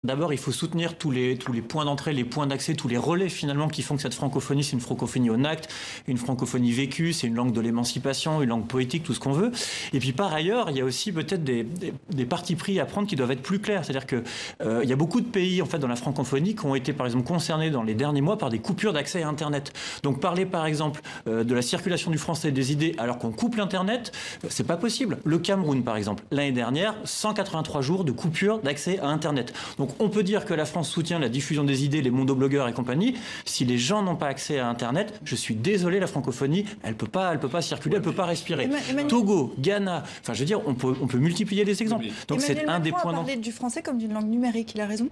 D'abord, il faut soutenir tous les points d'entrée, les points d'accès, tous les relais finalement qui font que cette francophonie, c'est une francophonie au acte, une francophonie vécue, c'est une langue de l'émancipation, une langue poétique, tout ce qu'on veut. Et puis par ailleurs, il y a aussi peut-être des partis pris à prendre qui doivent être plus clairs. C'est-à-dire que il y a beaucoup de pays en fait dans la francophonie qui ont été par exemple concernés dans les derniers mois par des coupures d'accès à Internet. Donc parler par exemple de la circulation du français et des idées alors qu'on coupe l'Internet, c'est pas possible. Le Cameroun par exemple, l'année dernière, 183 jours de coupure d'accès à Internet. Donc on peut dire que la France soutient la diffusion des idées, les mondoblogueurs et compagnie. Si les gens n'ont pas accès à Internet, je suis désolé, la francophonie, elle peut pas circuler, elle peut pas respirer. Togo, Ghana, enfin je veux dire, on peut multiplier les exemples. Donc c'est un des points. Emmanuel Macron a parlé du français comme d'une langue numérique, il a raison.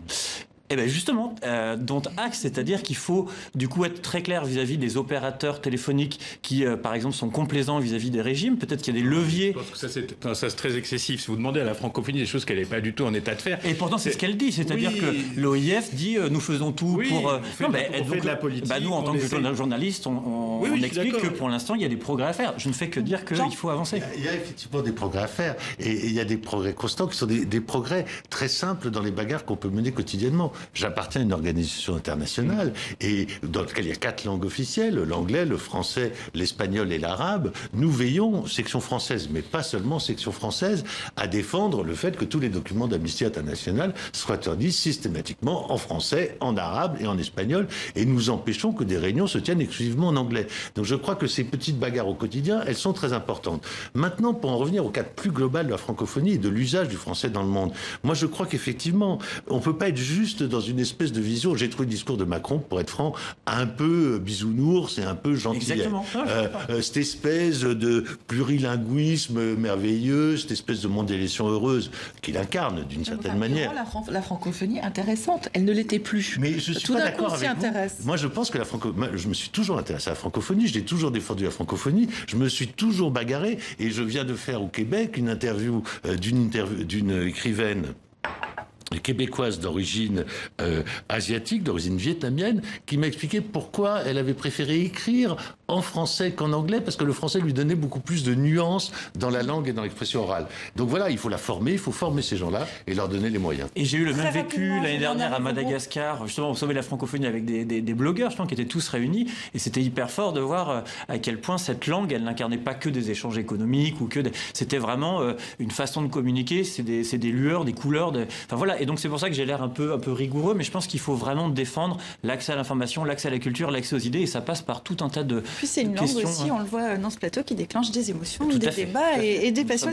Eh bien justement, dont acte, c'est-à-dire qu'il faut du coup être très clair vis-à-vis des opérateurs téléphoniques qui, par exemple, sont complaisants vis-à-vis des régimes. Peut-être qu'il y a des leviers. Je pense que ça c'est très excessif. Si vous demandez à la francophonie des choses qu'elle n'est pas du tout en état de faire. Et pourtant, c'est ce qu'elle dit, c'est-à-dire que l'OIF dit nous faisons tout pour. Non, mais on fait de la politique. Nous, en tant que journalistes, on explique que pour l'instant, il y a des progrès à faire. Je ne fais que dire qu'il faut avancer. Il y a effectivement des progrès à faire. Et il y a des progrès constants qui sont des progrès très simples dans les bagarres qu'on peut mener quotidiennement. J'appartiens à une organisation internationale et dans laquelle il y a 4 langues officielles, l'anglais, le français, l'espagnol et l'arabe. Nous veillons, section française, mais pas seulement section française, à défendre le fait que tous les documents d'Amnesty International soient traduits systématiquement en français, en arabe et en espagnol, et nous empêchons que des réunions se tiennent exclusivement en anglais. Donc je crois que ces petites bagarres au quotidien, elles sont très importantes. Maintenant, pour en revenir au cadre plus global de la francophonie et de l'usage du français dans le monde, moi je crois qu'effectivement, on peut pas être juste dans une espèce de vision. J'ai trouvé le discours de Macron, pour être franc, un peu bisounours et un peu gentil. Exactement. Cette espèce de plurilinguisme merveilleux, cette espèce de mondialisation heureuse qu'il incarne d'une certaine manière. La francophonie intéressante, elle ne l'était plus. Mais je suis tout pas d'un coup, d'accord on s'y avec vous. intéresse. Moi, je pense que je me suis toujours intéressé à la francophonie. J'ai toujours défendu la francophonie. Je me suis toujours bagarré. Et je viens de faire au Québec une interview d'une écrivaine québécoise d'origine asiatique, d'origine vietnamienne, qui m'a expliqué pourquoi elle avait préféré écrire en français qu'en anglais, parce que le français lui donnait beaucoup plus de nuances dans la langue et dans l'expression orale. Donc voilà, il faut la former, il faut former ces gens-là et leur donner les moyens. Et j'ai eu le même vécu l'année dernière à Madagascar, justement, on sauvait la francophonie avec des blogueurs, je pense, qui étaient tous réunis, et c'était hyper fort de voir à quel point cette langue, elle n'incarnait pas que des échanges économiques, ou c'était vraiment une façon de communiquer, c'est des lueurs, des couleurs, enfin voilà. Et donc c'est pour ça que j'ai l'air un peu rigoureux, mais je pense qu'il faut vraiment défendre l'accès à l'information, l'accès à la culture, l'accès aux idées, et ça passe par tout un tas de Puis c'est une langue aussi, on le voit dans ce plateau, qui déclenche des émotions, des débats et des passions.